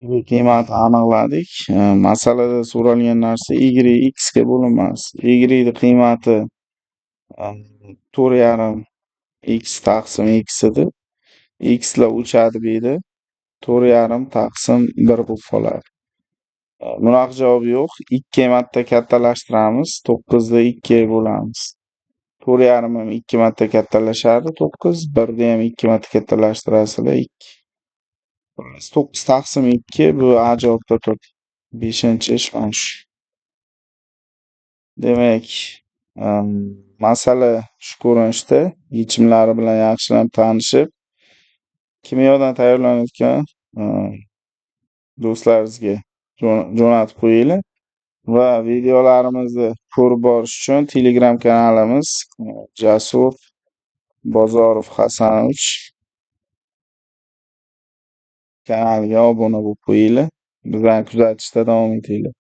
Qiymatni aniqladik. Masalada so'ralgan narsa y x ga bo'linmas. Y ni qiymati 4,5 x taqsim x edi. X lar o'chadi bu yerda. 4,5 taqsim 1 bo'lib qoladi. Bunaqa javob yo'q. 2 marta kattalashtiramiz, 9 ni 2 ga bo'lamiz. 4,5 ham 2 marta kattalashadi, 9. 1 ni ham 2 marta kattalashtirasizlar, 2. 9 taqsim 2 bu A javobda turibdi. 5-ish mana shu. Demak, masala shu ko'rinishda yechimlari bilan yaxshilab tanishib, kimyodan tayyorlanayotgan do'stlaringizga jo'natib qo'yinglar va videolarimizni ko'rib borish uchun Telegram kanalimiz Jasur Bozorov Hasanovich kanaliga obuna bo'lib qo'yinglar. Bizlarni kuzatishda davom etinglar.